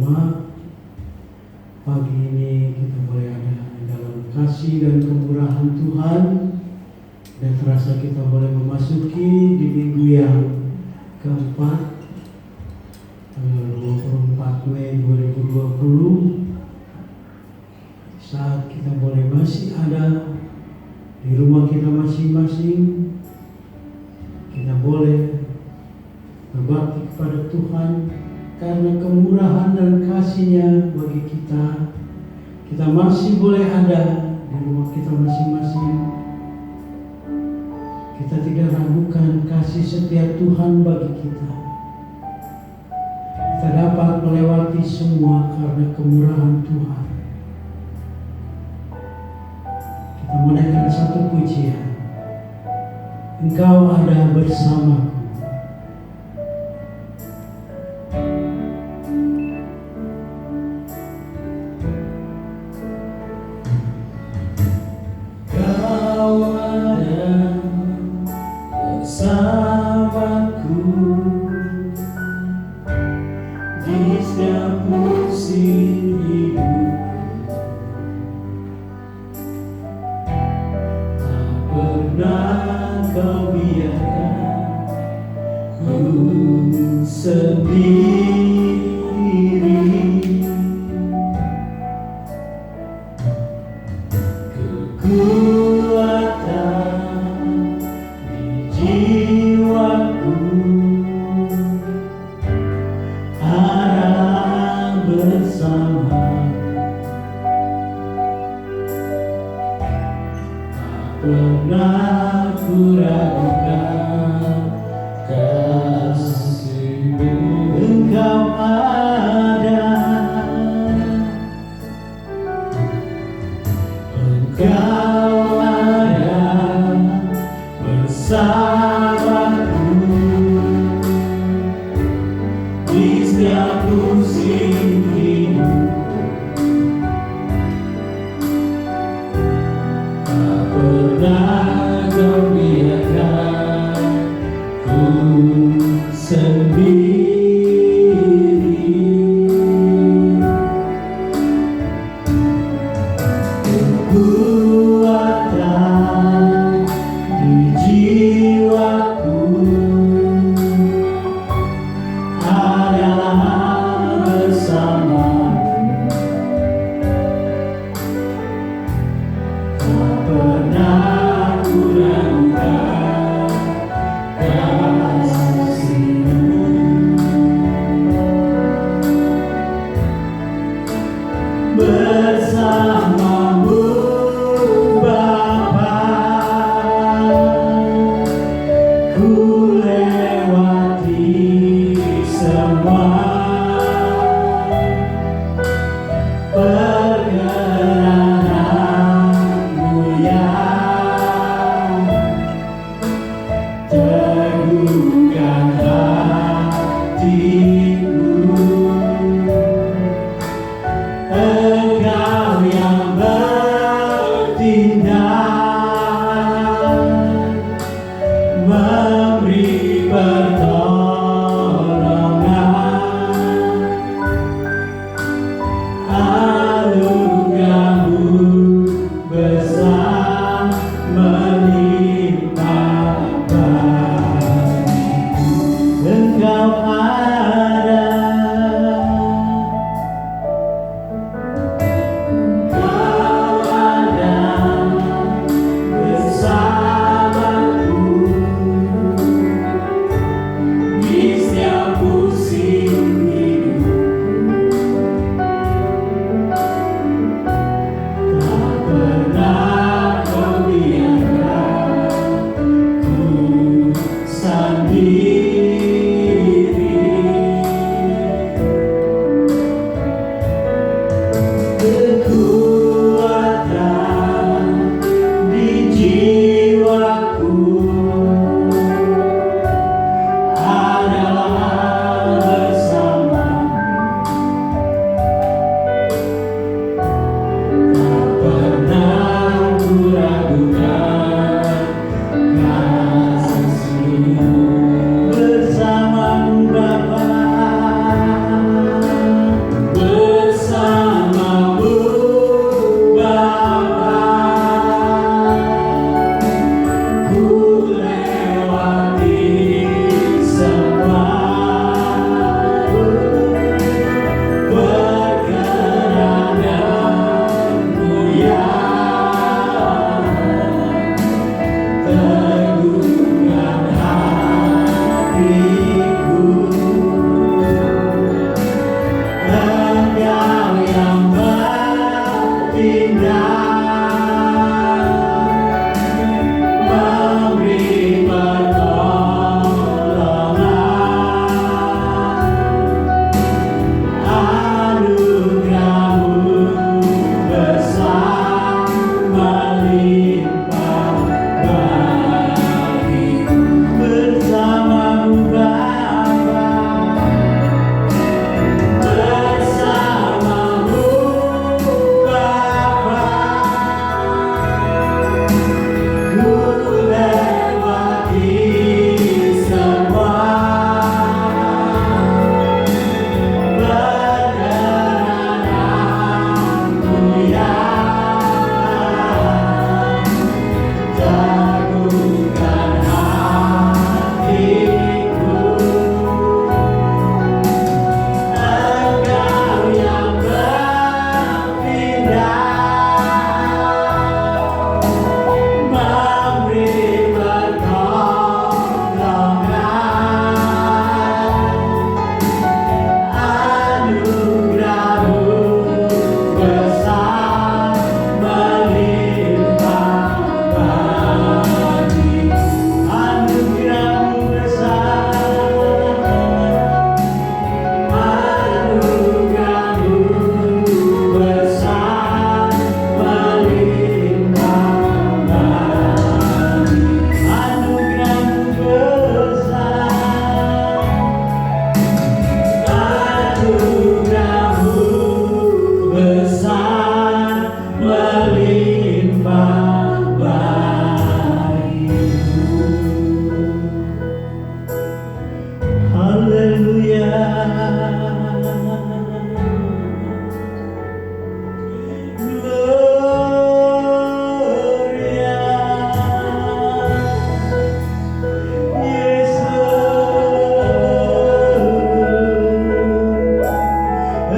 bersama. Pagi ini kita boleh ada dalam kasih dan kemurahan Tuhan, dan terasa kita boleh memasuki di minggu yang keempat, tanggal 24 Mei 2020, saat kita boleh masih ada di rumah kita masing-masing. Kita boleh berbakti kepada Tuhan karena kemurahan dan kasih-Nya bagi kita. Kita masih boleh ada di rumah kita masing-masing. Kita tidak ragukan kasih setia Tuhan bagi kita. Kita dapat melewati semua karena kemurahan Tuhan. Kita menaikkan satu pujian. Engkau ada bersamaku.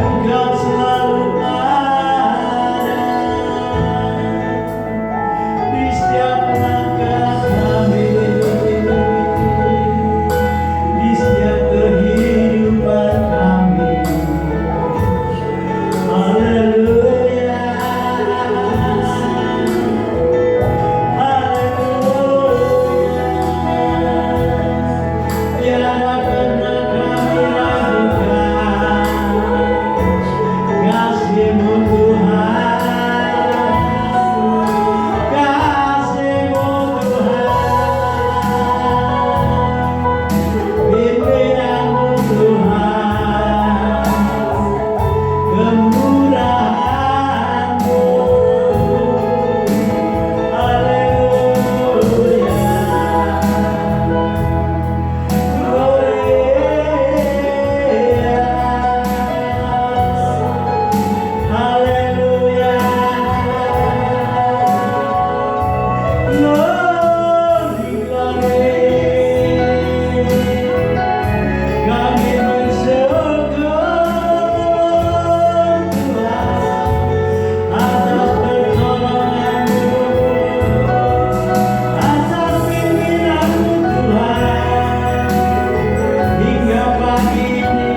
Engkau selalu ada di setiap langkah kami, di setiap kehidupan kami. Haleluya, haleluya. Tiada pernah kami ragukan kasih-Mu Tuhan, kasih-Mu Tuhan, pimpinanmu Tuhan, kemurahan-Mu. Haleluya, glory, glory. Kami bersyukur Tuhan atas pertolongan-Mu, atas pimpinan-Mu Tuhan. Hingga pagi ini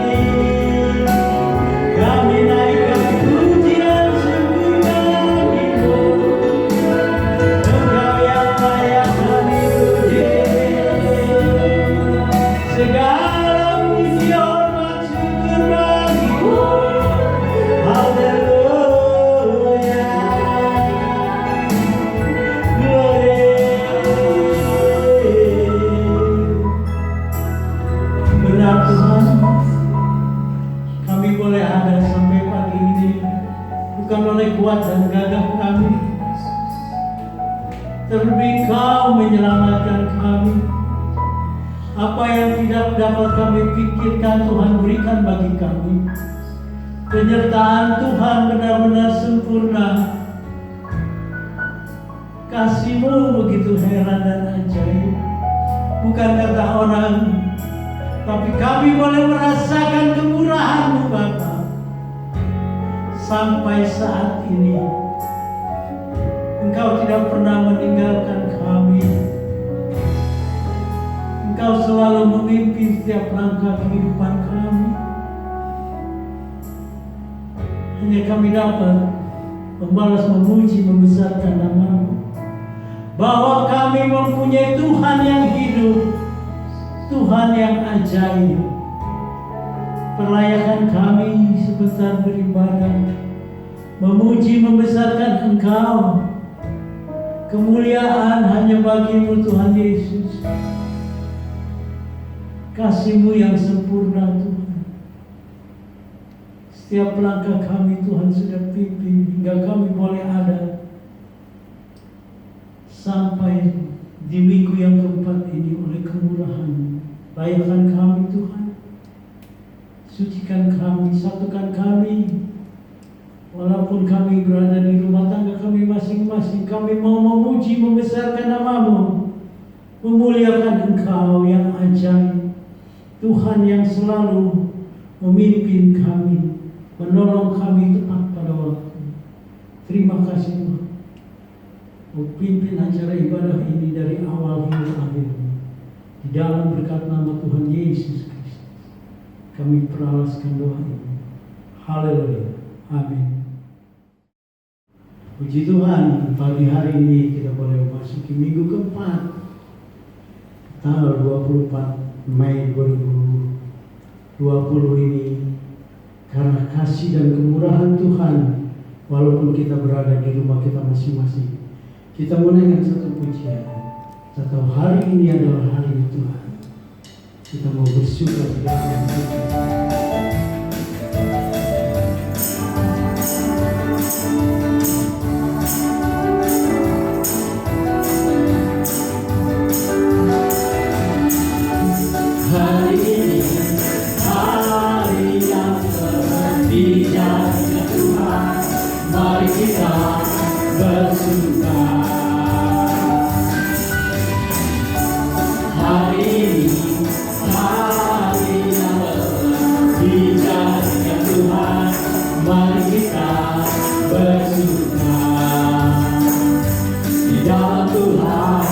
kami naikkan pujian syukur bagi-Mu. Engkau yang layak kami puji. Segala puji hormat syukur bagi-Mu. Haleluya, glory. Benar Tuhan, kami boleh ada sampai pagi ini bukan oleh kuat dan gagah kami, terlebih Kau menyelamatkan kami. Apa yang tidak dapat kami pikirkan, Tuhan berikan bagi kami. Penyertaan Tuhan benar-benar sempurna. Kasih-Mu begitu heran dan ajaib. Bukan kata orang, tapi kami boleh merasakan kemurahan-Mu Bapa. Sampai saat ini Engkau tidak pernah meninggalkan kami. Engkau selalu memimpin setiap langkah kehidupan kami. Hanya kami dapat membalas, memuji, membesarkan nama-Mu, bahwa kami mempunyai Tuhan yang hidup, Tuhan yang ajaib. Perlayakan kami sebentar beribadah, memuji, membesarkan Engkau. Kemuliaan hanya bagi-Mu Tuhan Yesus. Kasih-Mu yang sempurna Tuhan. Setiap langkah kami Tuhan sudah pimpin hingga kami boleh ada sampai di minggu yang keempat ini oleh kemurahan. Layakan kami Tuhan, sucikan kami, satukan kami. Walaupun kami berada di rumah tangga kami masing-masing, kami mau memuji, membesarkan nama-Mu, memuliakan Engkau yang ajaib, Tuhan yang selalu memimpin kami, menolong kami tepat pada waktu. Terima kasih Tuhan. Pimpin acara ibadah ini dari awal hingga akhir. Di dalam berkat nama Tuhan Yesus Kristus, kami peralaskan doa ini. Haleluya. Amin. Puji Tuhan, pagi hari ini kita boleh memasuki minggu keempat, tanggal 24 Mei 2020 ini. Karena kasih dan kemurahan Tuhan, walaupun kita berada di rumah kita masing-masing, kita menaikkan satu pujian. Kita tahu hari ini adalah hari Tuhan. Kita mau bersyukur di dalam Tuhan. Hari ini hari yang terpilih Tuhan, mari kita bersuka. Hari ini hari yang terpilih Tuhan, Mari kita bersuka di dalam Tuhan,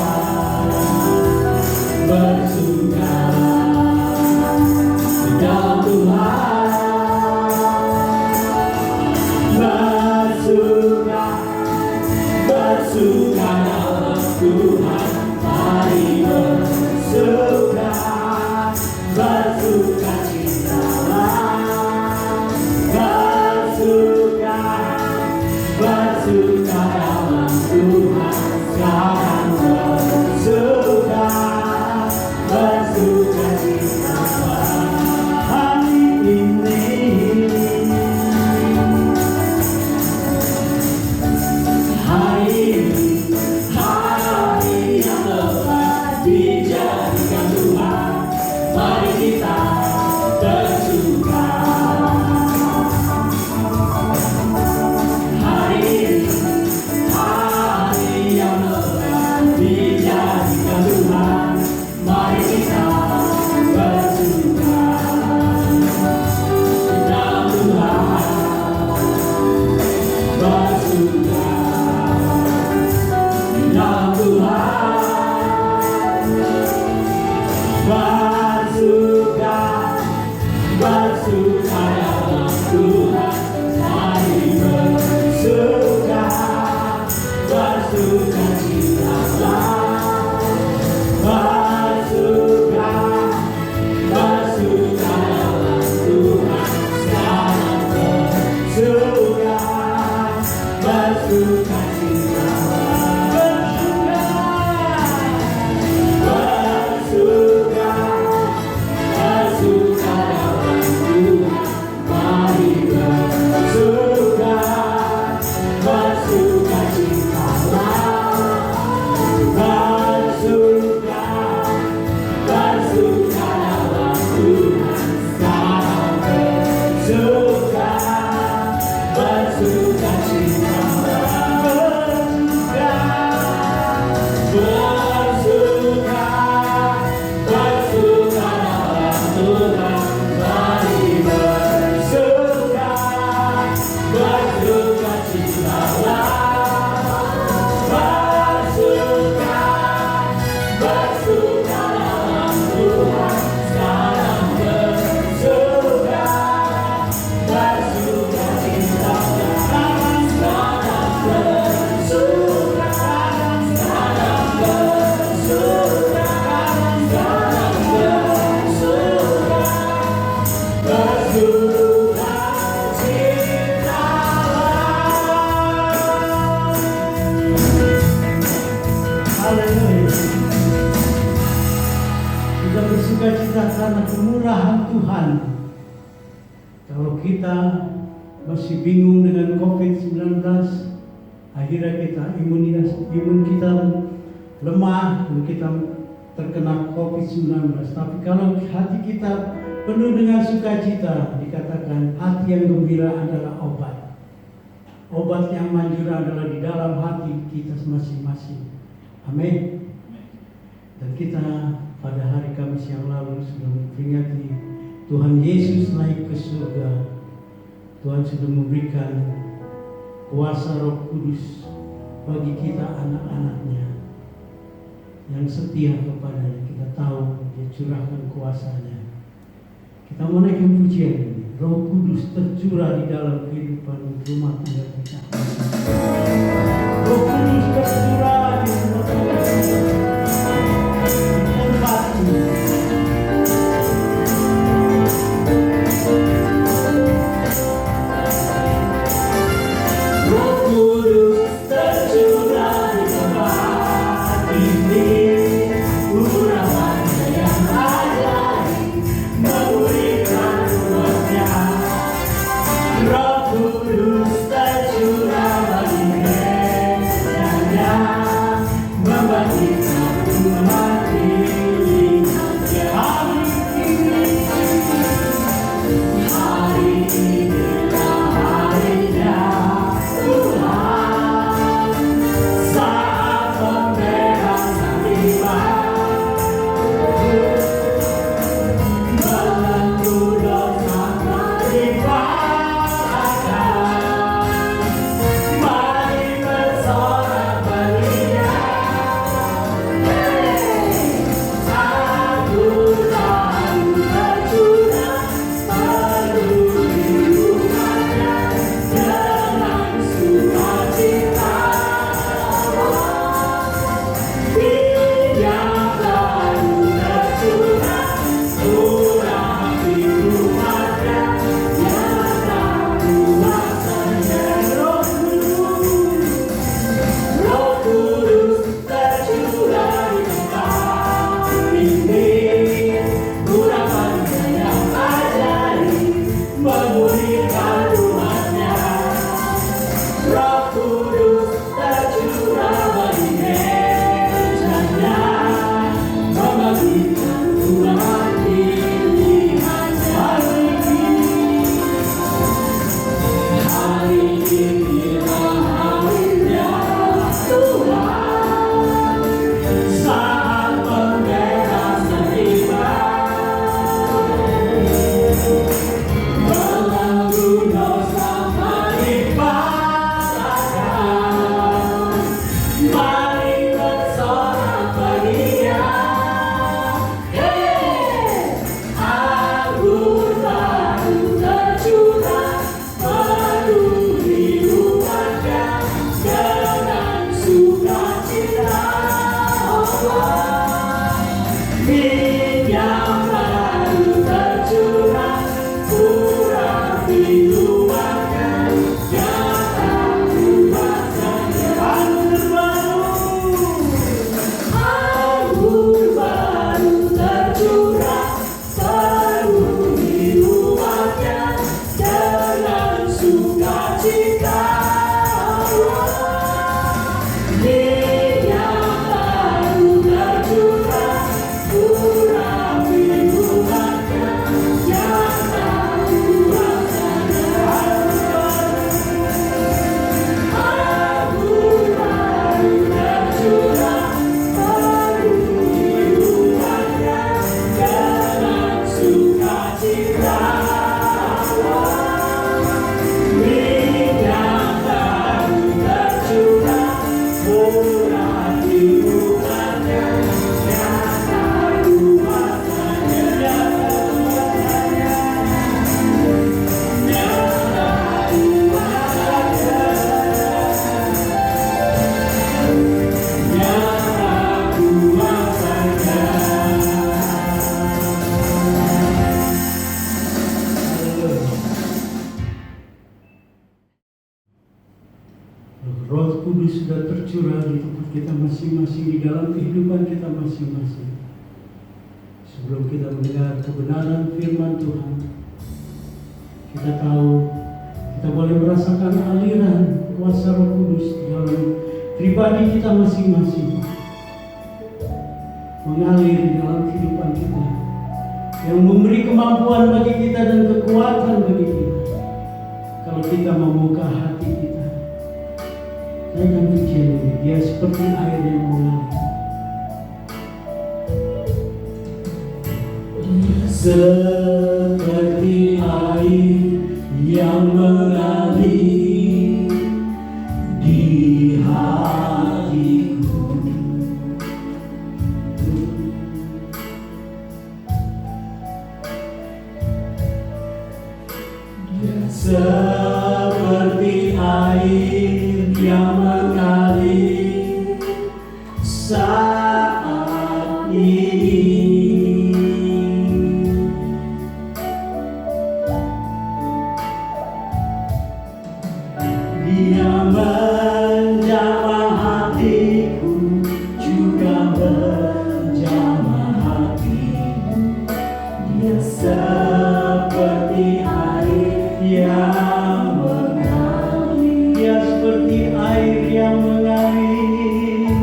bersuka di dalam Tuhan, bersuka dalam Tuhan. Mari bersuka, bersuka citalah, bersuka dalam Tuhan. Sekarang bersuka, bersuka citalah hari ini. Hari yang telah dijadikan Tuhan, mari kita bersuka. Hari yang telah dijadikan Tuhan, mari kita bersuka. Di dalam Tuhan, bersuka. Dalam Tuhan, bersuka, bersuka dalam Tuhan. Mari bersuka, bersuka citalah, bersuka, bersuka dalam Tuhan. Sekarang bersuka, bersuka citalah. Kita bersuka cita karena kemurahan Tuhan. Kalau kita masih bingung dengan COVID-19, akhirnya imun kita lemah dan kita terkena COVID-19. Tapi kalau hati kita penuh dengan sukacita, dikatakan hati yang gembira adalah obat. Obat yang manjur adalah di dalam hati kita masing-masing. Amin. Dan kita pada hari Kamis yang lalu sudah memperingati Tuhan Yesus naik ke surga. Tuhan sudah memberikan kuasa Roh Kudus bagi kita anak-anaknya yang setia kepadanya. Kita tahu Dia curahkan kuasanya. Kita mau naikkan pujian ini. Roh Kudus tercurah di dalam kehidupan rumah tangga kita. Roh Kudus tercurah di rumah tangga kita. Roh Kudus tercurah di tempat ini, urapannya yang ajaib memberikan kuatnya. Roh Kudus tercurah bagi gereja-Nya. Roh Kudus sudah tercurah di tempat kita masing-masing, di dalam kehidupan kita masing-masing. Sebelum kita mendengar kebenaran firman Tuhan, kita tahu kita boleh merasakan aliran kuasa Roh Kudus dalam pribadi kita masing-masing, mengalir di dalam kehidupan kita, yang memberi kemampuan bagi kita dan kekuatan bagi kita. Kalau kita membuka hati kita, naikkan pujian ini, dia seperti air yang mengalir. Seperti air yang mengalir di hatiku, seperti air yang mengalir saat ini. Dia menjamah hatiku, juga menjamah hatimu. Dia seperti air yang mengalir. Dia seperti air yang mengalir.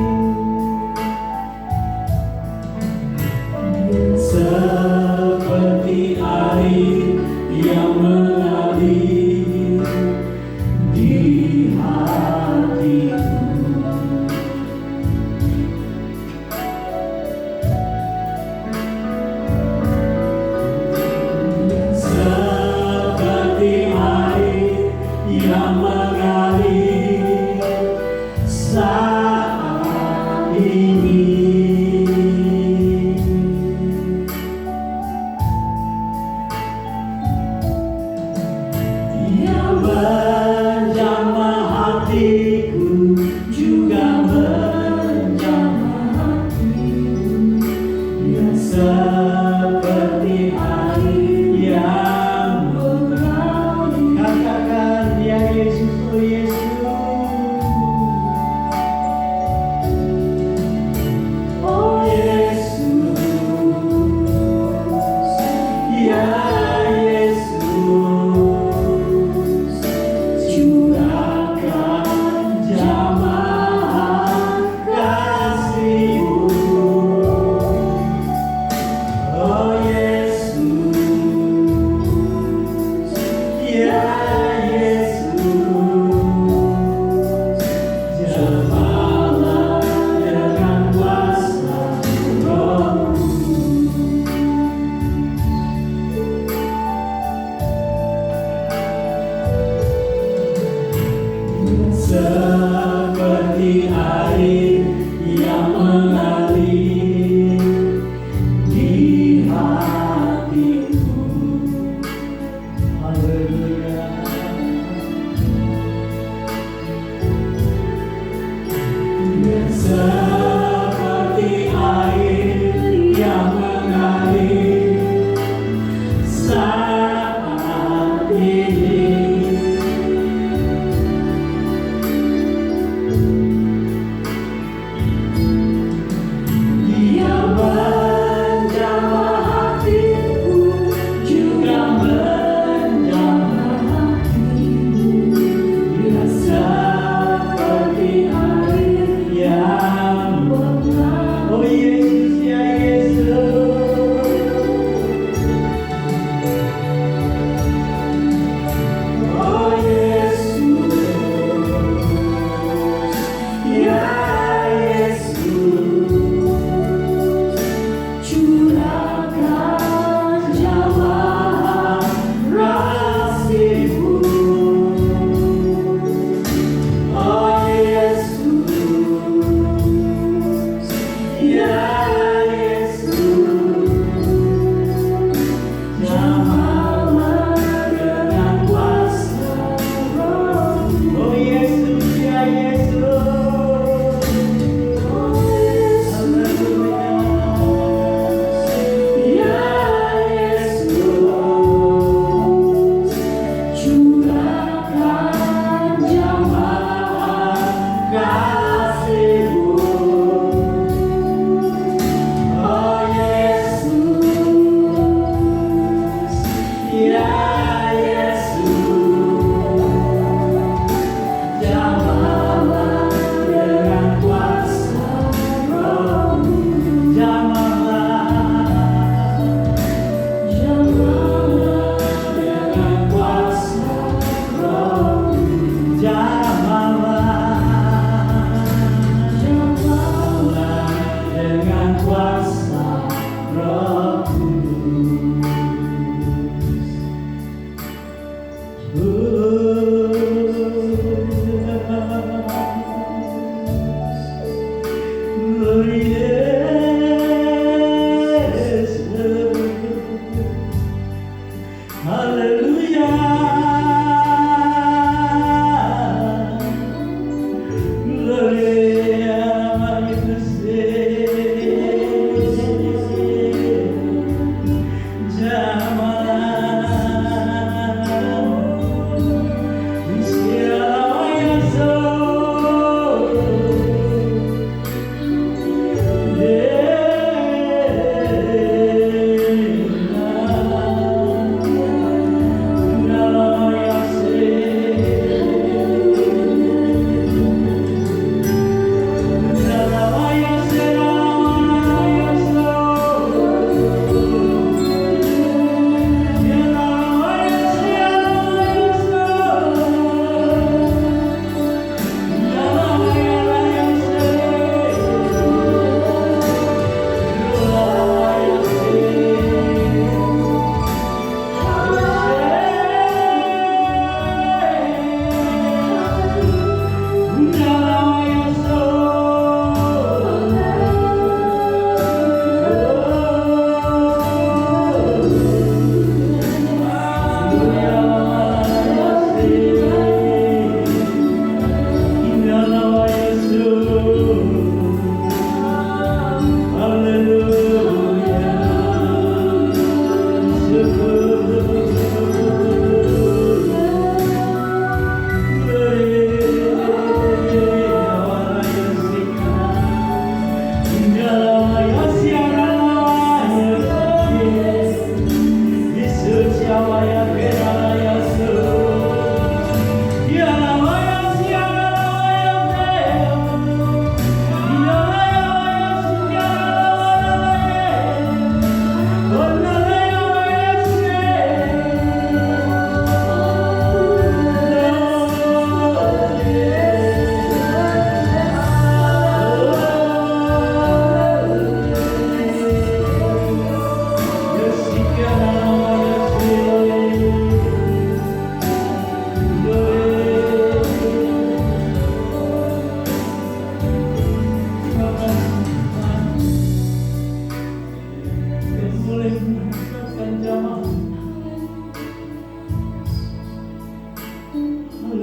Dia seperti air yang mengalir di hati.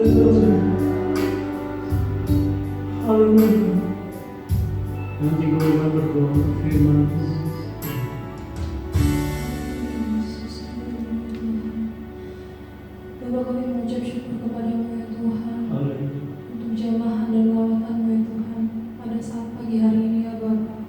Haleluya. Nanti gue akan berdoa untuk firman. Bapak, kami mengucap syukur kepadamu ya Tuhan, Haleluya. untuk jamahan dan lawatanmu ya Tuhan pada saat pagi hari ini ya Bapak.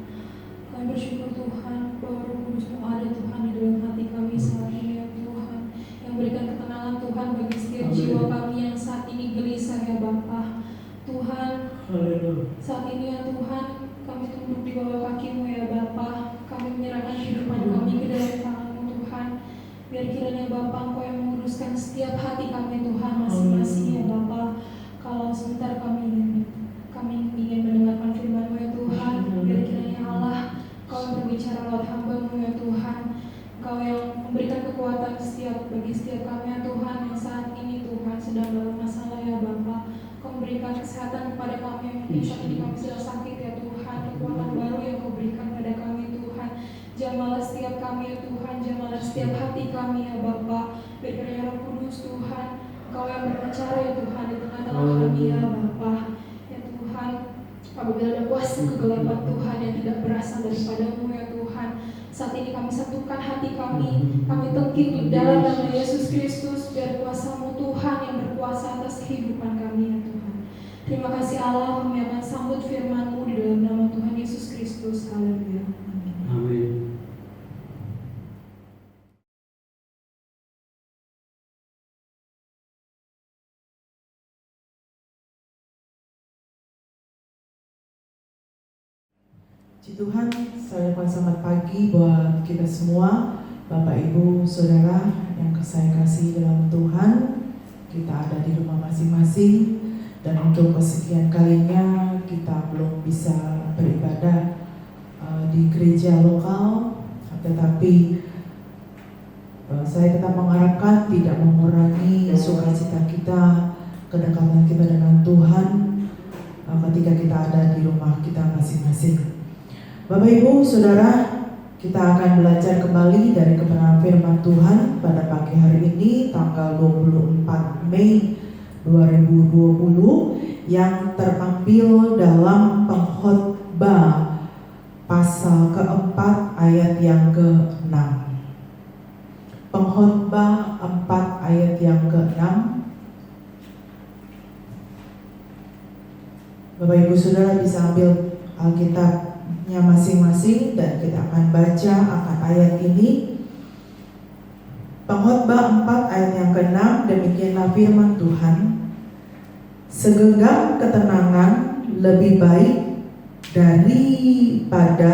Kami bersyukur Tuhan bahwa Roh Kudus-Mu ada Tuhan di dalam hati kami saat ini ya Tuhan, yang berikan ketenangan Tuhan bagi setiap jiwa kami yang saat ini gelisah ya Bapak. Tuhan, Haleluya. saat ini ya Tuhan, kami tunduk di bawah kaki-Mu ya Bapa. Kami menyerahkan kehidupan kami ke dalam tangan-Mu Tuhan. Biar kiranya Bapa Engkau yang menguruskan setiap hati kami Tuhan masing-masing ya Bapa. Kalau sebentar kami ingin mendengarkan firman-Mu ya Tuhan. Biar kiranya Allah Engkau yang berbicara lewat hamba-Mu ya Tuhan. Engkau yang memberikan kekuatan bagi setiap kami ya Tuhan, yang saat ini Tuhan sedang dalam masalah ya Bapa. Kau berikan kesehatan kepada kami yang mungkin saat ini kami sedang sakit ya Tuhan. Kekuatan baru yang Kau berikan pada kami Tuhan. Jamalah setiap kami ya Tuhan, jamalah setiap hati kami ya Bapa. Biar kiranya Roh Kudus Tuhan, Kau yang berbicara ya Tuhan di tengah-tengah kami ya Bapa. Ya Tuhan, apabila ada kuasa kegelapan Tuhan yang tidak berasal daripada-Mu ya Tuhan, saat ini kami satukan hati kami tengking di dalam nama Yesus Kristus. Biar kuasa-Mu Tuhan yang berkuasa atas kehidupan kami ya Tuhan. Terima kasih Allah, kami akan sambut firman-Mu di dalam nama Tuhan Yesus Kristus. Haleluya. Amin. Amin. Puji Tuhan, saya ucapkan selamat pagi buat kita semua, Bapak Ibu Saudara yang saya kasih dalam Tuhan. Kita ada di rumah masing-masing, dan untuk kesekian kalinya kita belum bisa beribadah di gereja lokal, tetapi saya tetap mengharapkan tidak mengurangi sukacita kita, kedekatan kita dengan Tuhan ketika kita ada di rumah kita masing-masing. Bapak Ibu Saudara, kita akan belajar kembali dari kebenaran firman Tuhan pada pagi hari ini tanggal 24 Mei 2020 yang terambil dalam Pengkhotbah pasal keempat ayat yang ke-6. Pengkhotbah 4 ayat yang ke-6. Bapak Ibu Saudara bisa ambil Alkitab masing-masing dan kita akan baca akan ayat ini. Pengkhotbah 4 ayat yang ke-6, demikianlah firman Tuhan. Segenggam ketenangan lebih baik daripada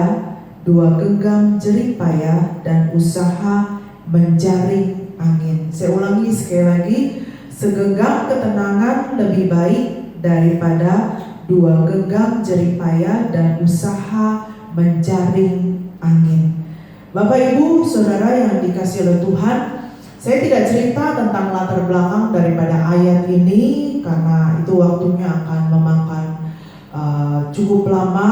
2 genggam jerih payah dan usaha menjaring angin. Saya ulangi sekali lagi, segenggam ketenangan lebih baik daripada 2 genggam jerih payah dan usaha menjaring angin. Bapak Ibu Saudara yang dikasihi oleh Tuhan, saya tidak cerita tentang latar belakang daripada ayat ini karena itu waktunya akan memakan cukup lama.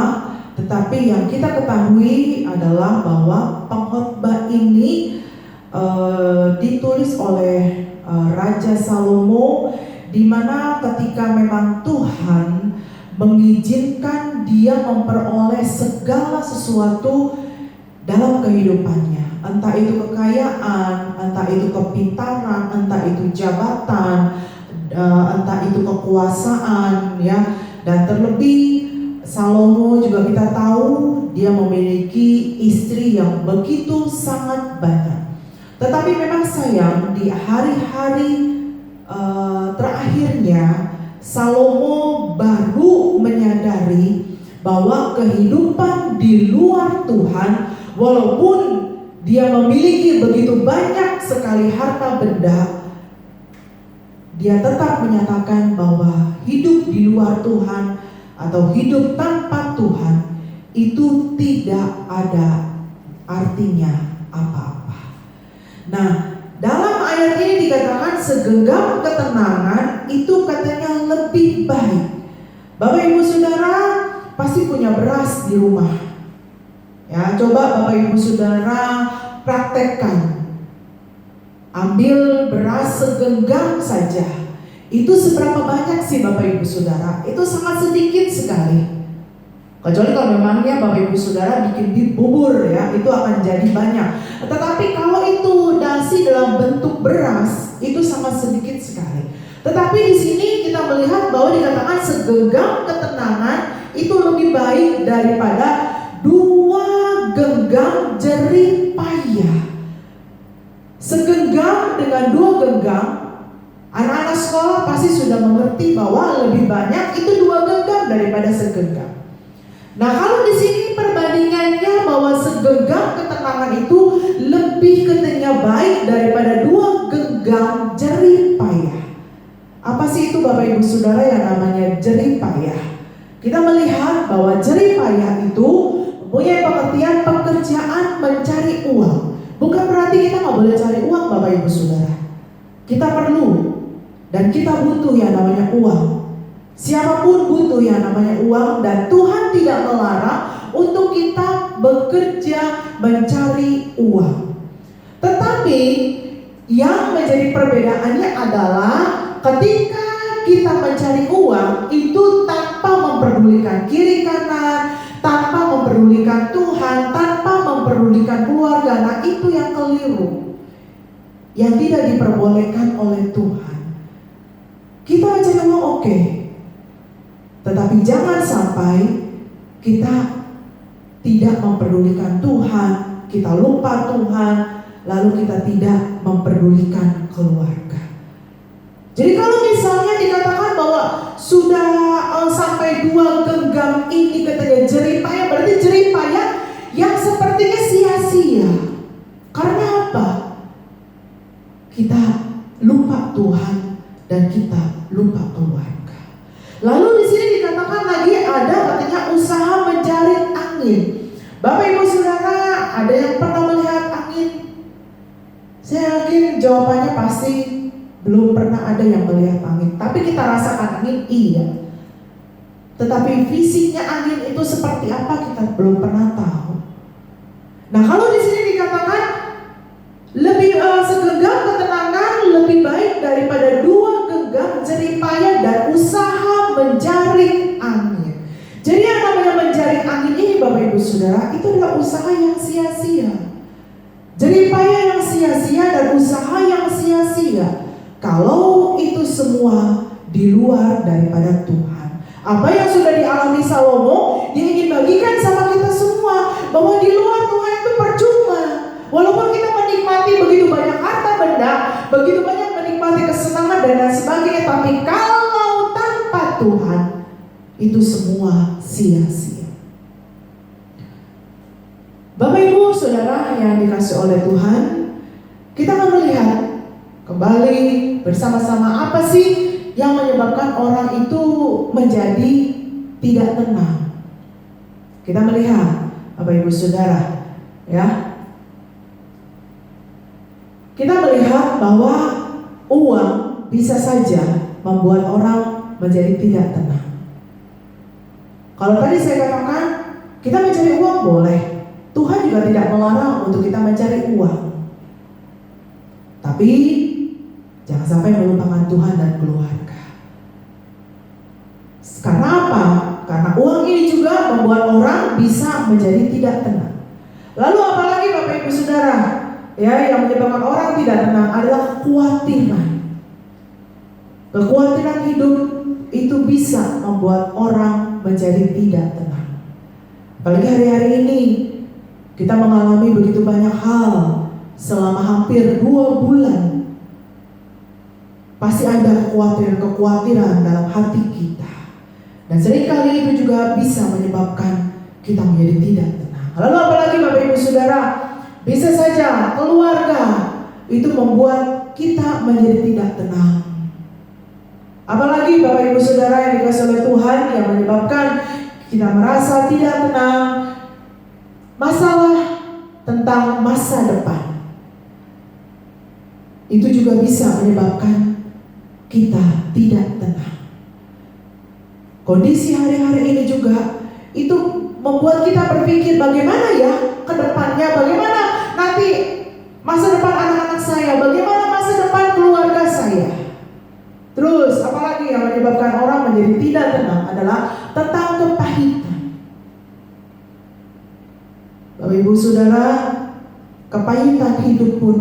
Tetapi yang kita ketahui adalah bahwa pengkhotbah ini ditulis oleh Raja Salomo, di mana ketika memang Tuhan mengizinkan dia memperoleh segala sesuatu dalam kehidupannya, entah itu kekayaan, entah itu kepintaran, entah itu jabatan, entah itu kekuasaan, ya. Dan terlebih Salomo juga kita tahu dia memiliki istri yang begitu sangat banyak. Tetapi memang sayang di hari-hari terakhirnya Salomo baru menyadari bahwa kehidupan di luar Tuhan, walaupun dia memiliki begitu banyak sekali harta benda, dia tetap menyatakan bahwa hidup di luar Tuhan atau hidup tanpa Tuhan itu tidak ada artinya apa-apa. Nah, dalam ayat ini dikatakan segenggam ketenangan itu katanya lebih baik. Bapak Ibu Saudara pasti punya beras di rumah. Ya, coba Bapak Ibu Saudara praktekkan. Ambil beras segenggam saja. Itu seberapa banyak sih Bapak Ibu Saudara? Itu sangat sedikit sekali. Kecuali kalau memangnya Bapak Ibu Saudara bikin bubur ya, itu akan jadi banyak. Tetapi kalau itu nasi dalam bentuk beras, itu sangat sedikit sekali. Tetapi di sini kita melihat bahwa dikatakan segenggam ketenangan itu lebih baik daripada 2 genggam jerih payah. Segenggam dengan 2 genggam, anak-anak sekolah pasti sudah mengerti bahwa lebih banyak itu 2 genggam daripada segenggam. Nah, kalau di sini perbandingannya bahwa segenggam ketenangan itu lebih katanya baik daripada 2 genggam jerih payah. Apa sih itu Bapak Ibu Saudara yang namanya jerih payah? Kita melihat bahwa jerih payah itu mempunyai pengertian pekerjaan mencari uang. Bukan berarti kita nggak boleh cari uang Bapak Ibu Saudara. Kita perlu dan kita butuh yang namanya uang. Siapapun butuh yang namanya uang, dan Tuhan tidak melarang untuk kita bekerja mencari uang. Tetapi yang menjadi perbedaannya adalah ketika kita mencari uang itu tanpa memperdulikan kiri kanan, tanpa memperdulikan Tuhan, tanpa memperdulikan keluarga. Nah, itu yang keliru, yang tidak diperbolehkan oleh Tuhan. Kita mencari uang oke, tetapi jangan sampai kita tidak memperdulikan Tuhan, kita lupa Tuhan, lalu kita tidak memperdulikan keluarga. Jadi kalau misalnya dikatakan bahwa sudah sampai 2 genggam ini katanya jerih payah, berarti jerih payah yang sepertinya sia-sia. Karena apa? Kita lupa Tuhan dan kita lupa keluarga. Lalu di sini dikatakan lagi ada katanya usaha menjaring angin. Bapak Ibu Saudara, ada yang pernah melihat angin? Saya yakin jawabannya pasti belum pernah ada yang melihat angin. Tapi kita rasakan angin, iya. Tetapi fisiknya angin itu seperti apa kita belum pernah tahu. Nah, kalau di sini dikatakan lebih segenggam ketenangan lebih baik daripada 2 genggam jerih payah dan usaha menjaring angin. Jadi yang namanya menjaring angin ini Bapak Ibu Saudara, itu adalah usaha yang sia-sia. Jerih payah yang sia-sia dan usaha yang sia-sia. Kalau itu semua di luar daripada Tuhan. Apa yang sudah dialami Salomo, dia ingin bagikan sama kita semua bahwa di luar Tuhan itu percuma. Walaupun kita menikmati begitu banyak harta benda, begitu banyak menikmati kesenangan dan lain sebagainya, tapi kalau tanpa Tuhan, itu semua sia-sia. Bapak Ibu Saudara yang dikasih oleh Tuhan, kita akan melihat kembali bersama-sama apa sih yang menyebabkan orang itu menjadi tidak tenang. Kita melihat Bapak Ibu Saudara, ya. Kita melihat bahwa uang bisa saja membuat orang menjadi tidak tenang. Kalau tadi saya katakan kita mencari uang boleh, Tuhan juga tidak melarang untuk kita mencari uang. Tapi jangan sampai melupakan Tuhan dan keluarga. Karena apa? Karena uang ini juga membuat orang bisa menjadi tidak tenang. Lalu apalagi Bapak Ibu Saudara, ya, yang menyebabkan orang tidak tenang adalah kekhawatiran. Kekhawatiran hidup itu bisa membuat orang menjadi tidak tenang. Apalagi hari-hari ini kita mengalami begitu banyak hal selama hampir 2 bulan. Pasti ada kekhawatiran dalam hati kita. Dan seringkali itu juga bisa menyebabkan kita menjadi tidak tenang. Lalu apalagi Bapak Ibu Saudara, bisa saja keluarga itu membuat kita menjadi tidak tenang. Apalagi Bapak Ibu Saudara yang dikasih oleh Tuhan yang menyebabkan kita merasa tidak tenang. Masalah tentang masa depan itu juga bisa menyebabkan kita tidak tenang. Kondisi hari-hari ini juga itu membuat kita berpikir bagaimana ya ke depannya, bagaimana nanti masa depan anak-anak saya, bagaimana masa depan keluarga saya. Terus apalagi yang menyebabkan orang menjadi tidak tenang adalah tentang kepahitan. Bapak Ibu Saudara, kepahitan hidup pun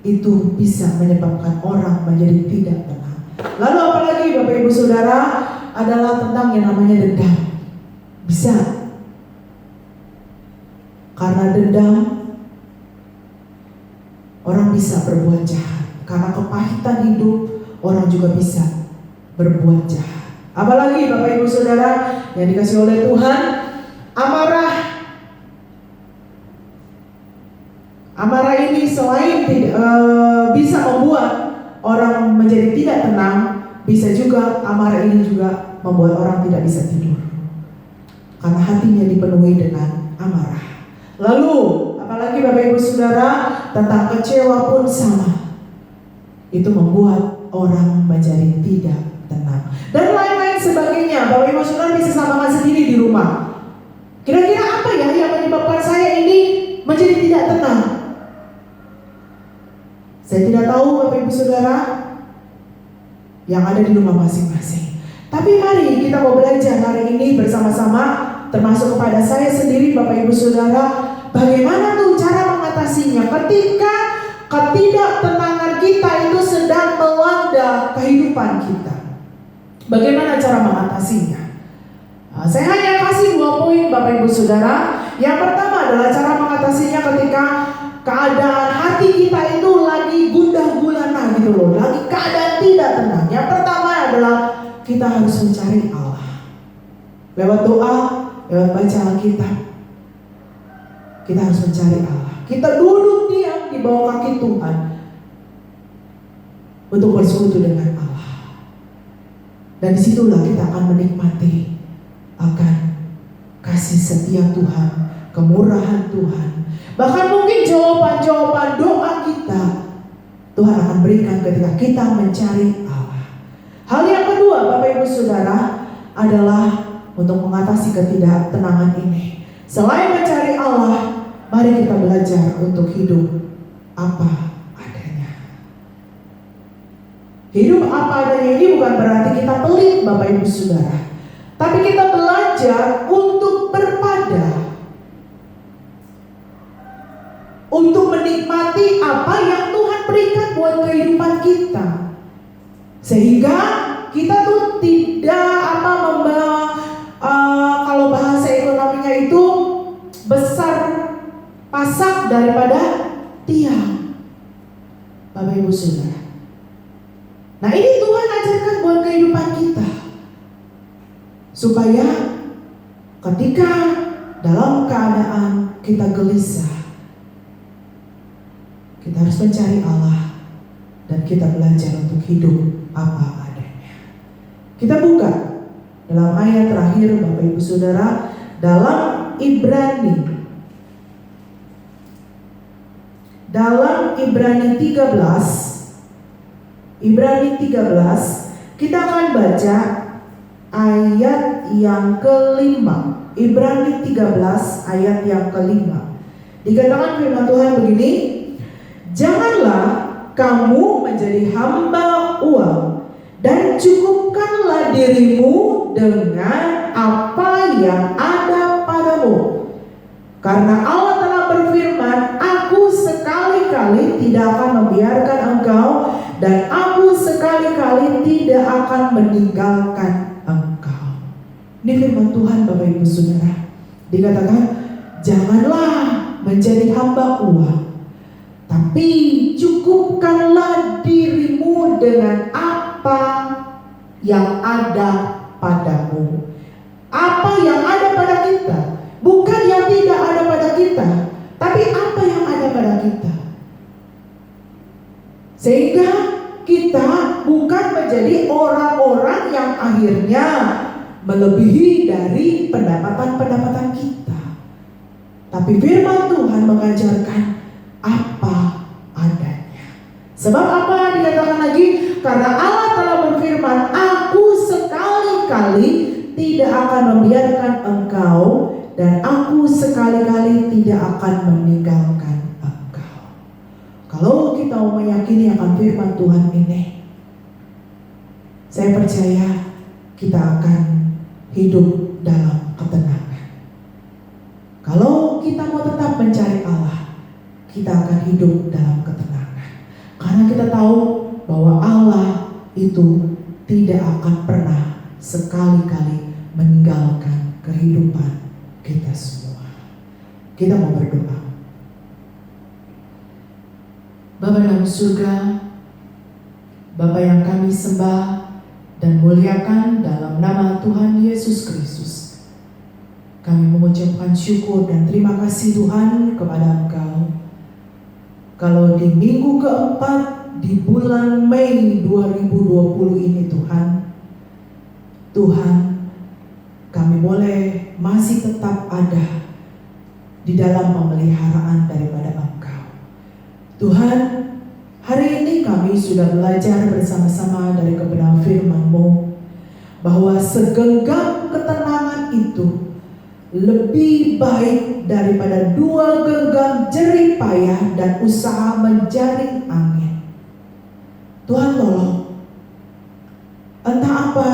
itu bisa menyebabkan orang menjadi tidak tenang. Lalu apalagi Bapak Ibu Saudara adalah tentang yang namanya dendam. Bisa. Karena dendam orang bisa berbuat jahat. Karena kepahitan hidup orang juga bisa berbuat jahat. Apalagi Bapak Ibu Saudara yang dikasih oleh Tuhan, amarah. Amarah ini selain bisa membuat orang menjadi tidak tenang, bisa juga amarah ini juga membuat orang tidak bisa tidur. Karena hatinya dipenuhi dengan amarah. Lalu apalagi Bapak Ibu Saudara tentang kecewa pun sama. Itu membuat orang menjadi tidak tenang. Dan lain-lain sebagainya. Bapak Ibu Saudara bisa samakan sendiri di rumah. Kira-kira apa ya yang menyebabkan saya ini menjadi tidak tenang? Saya tidak tahu Bapak Ibu Saudara yang ada di rumah masing-masing. Tapi mari kita mau belajar hari ini bersama-sama, termasuk kepada saya sendiri Bapak Ibu Saudara, bagaimana tuh cara mengatasinya ketika ketidaktenangan kita itu sedang melanda kehidupan kita. Bagaimana cara mengatasinya? Saya hanya kasih 2 poin Bapak Ibu Saudara. Yang pertama adalah cara mengatasinya ketika keadaan hati kita itu lagi gundah gulana gitu loh, lagi keadaan tidak tenang. Yang pertama adalah kita harus mencari Allah. Lewat doa, lewat baca Alkitab, kita harus mencari Allah. Kita duduk diam di bawah kaki Tuhan untuk bersekutu dengan Allah. Dan disitulah kita akan menikmati akan kasih setia Tuhan, kemurahan Tuhan. Bahkan mungkin jawaban-jawaban doa kita Tuhan akan berikan ketika kita mencari Allah. Hal yang kedua Bapak Ibu Saudara adalah untuk mengatasi ketidaktenangan ini. Selain mencari Allah, mari kita belajar untuk hidup apa adanya. Hidup apa adanya ini bukan berarti kita pelit Bapak Ibu Saudara, tapi kita belajar untuk berpada, untuk menikmati apa yang Tuhan berikan buat kehidupan kita, sehingga kita tuh tidak kalau bahasa ekonominya itu besar pasak daripada tiang, Bapak Ibu Saudara. Nah ini Tuhan ajarkan buat kehidupan kita, supaya ketika dalam keadaan kita gelisah, kita harus mencari Allah dan kita belajar untuk hidup apa adanya. Kita buka dalam ayat terakhir Bapak Ibu Saudara, dalam Ibrani 13, kita akan baca ayat yang kelima. Ibrani 13 ayat yang kelima. Dikatakan firman Tuhan begini, janganlah kamu menjadi hamba uang, dan cukupkanlah dirimu dengan apa yang ada padamu. Karena Allah telah berfirman, aku sekali-kali tidak akan membiarkan engkau, dan aku sekali-kali tidak akan meninggalkan engkau. Ini firman Tuhan Bapak Ibu Saudara. Dikatakan, janganlah menjadi hamba uang, tapi cukupkanlah dirimu dengan apa yang ada padamu. Apa yang ada pada kita, bukan yang tidak ada pada kita, tapi apa yang ada pada kita. Sehingga kita bukan menjadi orang-orang yang akhirnya melebihi dari pendapatan-pendapatan kita. Tapi firman Tuhan mengajarkan apa adanya. Sebab apa dikatakan lagi? Karena Allah telah berfirman, aku sekali-kali tidak akan membiarkan engkau, dan aku sekali-kali tidak akan meninggalkan engkau. Kalau kita mau meyakini akan firman Tuhan ini, Saya percaya kita akan hidup dalam ketenangan. Kalau kita mau tetap mencari Allah, kita akan hidup dalam ketenangan. Karena kita tahu bahwa Allah itu tidak akan pernah sekali-kali meninggalkan kehidupan kita semua. Kita mau berdoa. Bapa dalam surga, Bapa yang kami sembah dan muliakan dalam nama Tuhan Yesus Kristus, kami mengucapkan syukur dan terima kasih Tuhan kepada Engkau. Kalau di minggu keempat di bulan Mei 2020 ini Tuhan, kami boleh masih tetap ada di dalam pemeliharaan daripada Engkau. Tuhan, hari ini kami sudah belajar bersama-sama dari kebenaran firman-Mu bahwa segenggam ketenangan itu lebih baik daripada 2 genggam jerih payah dan usaha menjaring angin. Tuhan tolong, entah apa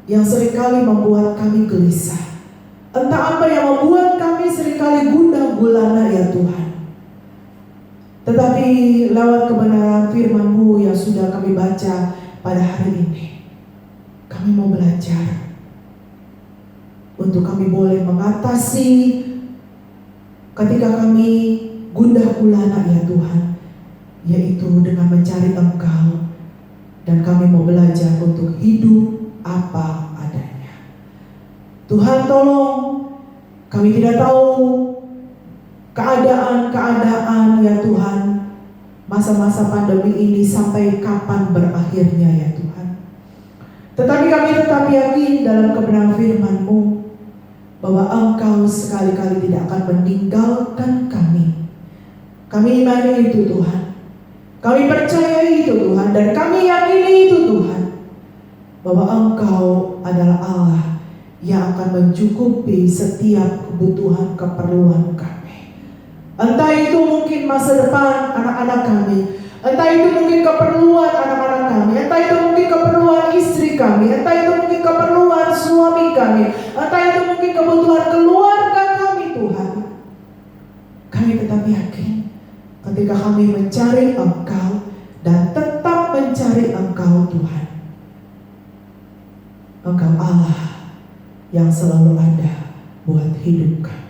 yang seringkali membuat kami gelisah, entah apa yang membuat kami seringkali gundah gulana ya Tuhan. Tetapi lewat kebenaran firman-Mu yang sudah kami baca pada hari ini, kami mau belajar untuk kami boleh mengatasi ketika kami gundah gulana ya Tuhan, yaitu dengan mencari Engkau, dan kami mau belajar untuk hidup apa adanya. Tuhan tolong, kami tidak tahu keadaan ya Tuhan, masa-masa pandemi ini sampai kapan berakhirnya ya Tuhan. Tetapi kami tetap yakin dalam kebenaran firman-Mu bahwa Engkau sekali-kali tidak akan meninggalkan kami. Kami imani itu Tuhan, kami percaya itu Tuhan, dan kami yakini itu Tuhan, bahwa Engkau adalah Allah yang akan mencukupi setiap kebutuhan keperluan kami. Entah itu mungkin masa depan anak-anak kami, entah itu mungkin keperluan anak-anak kami, entah itu mungkin keperluan istri kami, entah itu mungkin keperluan suami kami, entah itu mungkin kebutuhan keluarga kami Tuhan. Kami tetap yakin ketika kami mencari Engkau dan tetap mencari Engkau Tuhan, Engkau Allah yang selalu ada buat hidup kami.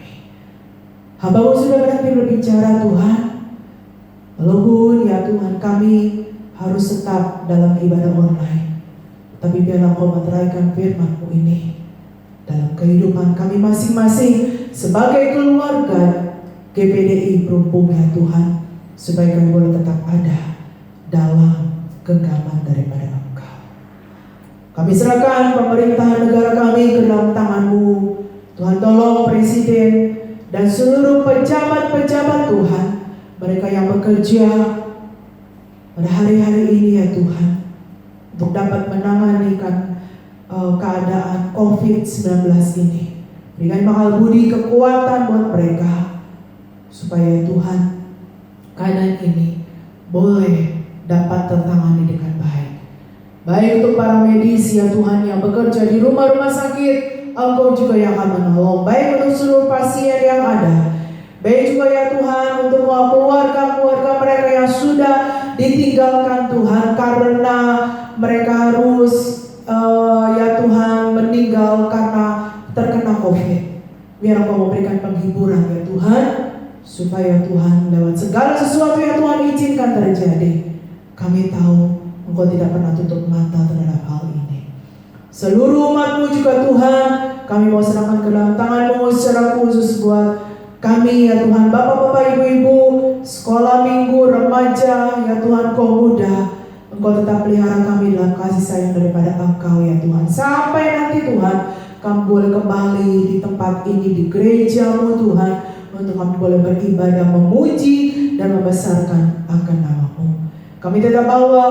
Hamba-Mu sudah berhenti berbicara Tuhan, walaupun ya Tuhan kami harus tetap dalam ibadah online, tapi biarlah Engkau meteraikan firman-Mu ini dalam kehidupan kami masing-masing sebagai keluarga GPDI Perumpung ya Tuhan, supaya kami boleh tetap ada dalam genggaman daripada Engkau. Kami serahkan pemerintahan negara kami ke dalam tangan-Mu. Tuhan tolong Presiden dan seluruh pejabat-pejabat Tuhan, mereka yang bekerja pada hari-hari ini ya Tuhan, untuk dapat menangani keadaan COVID-19 ini. Berikan bakal budi kekuatan buat mereka, supaya Tuhan keadaan ini boleh dapat tertangani dengan baik. Baik untuk para medis ya Tuhan yang bekerja di rumah-rumah sakit, Engkau juga yang akan menolong. Baik untuk seluruh pasien yang ada, baik juga ya Tuhan untuk keluarga-keluarga mereka yang sudah ditinggalkan Tuhan karena mereka harus ya Tuhan meninggal karena terkena COVID. Biar Engkau memberikan penghiburan ya Tuhan, supaya Tuhan lewat segala sesuatu yang Tuhan izinkan terjadi, kami tahu Engkau tidak pernah tutup mata terhadap hal ini. Seluruh umat-Mu juga Tuhan, kami mau serahkan ke dalam tangan-Mu secara khusus buat kami ya Tuhan, bapak-bapak, ibu-ibu, sekolah minggu, remaja ya Tuhan, kaum muda. Engkau tetap pelihara kami dalam kasih sayang daripada Engkau ya Tuhan, sampai nanti Tuhan kami boleh kembali di tempat ini, di gereja-Mu Tuhan, untuk kami boleh beribadah, memuji dan membesarkan akan nama-Mu. Kami tetap bawa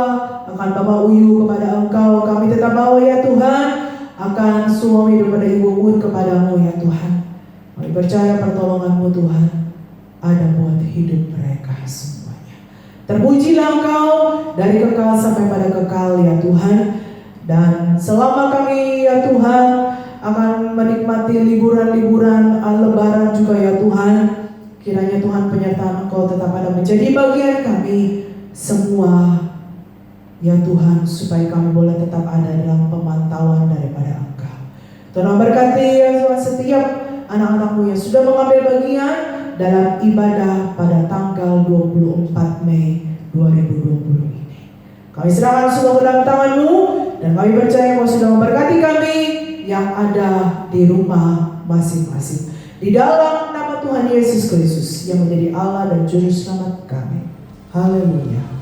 akan Bapak Uyu kepada Engkau, kami tetap bawa ya Tuhan akan suami daripada Ibu pun kepadamu ya Tuhan. Kami percaya pertolongan-Mu Tuhan ada buat hidup mereka semuanya. Terpujilah Engkau dari kekal sampai pada kekal ya Tuhan. Dan selama kami ya Tuhan akan menikmati liburan-liburan Lebaran juga ya Tuhan, kiranya Tuhan penyertaan Engkau tetap ada menjadi bagian kami semua ya Tuhan, supaya kami boleh tetap ada dalam pemantauan daripada Engkau. Tuhan berkati ya Tuhan setiap anak-anakmu yang sudah mengambil bagian dalam ibadah pada tanggal 24 Mei 2020 ini. Kami serahkan semua ke dalam tangan-Mu, dan kami percaya Kau sudah memberkati kami yang ada di rumah masing-masing. Di dalam nama Tuhan Yesus Kristus yang menjadi Allah dan Juru Selamat kami. Haleluya.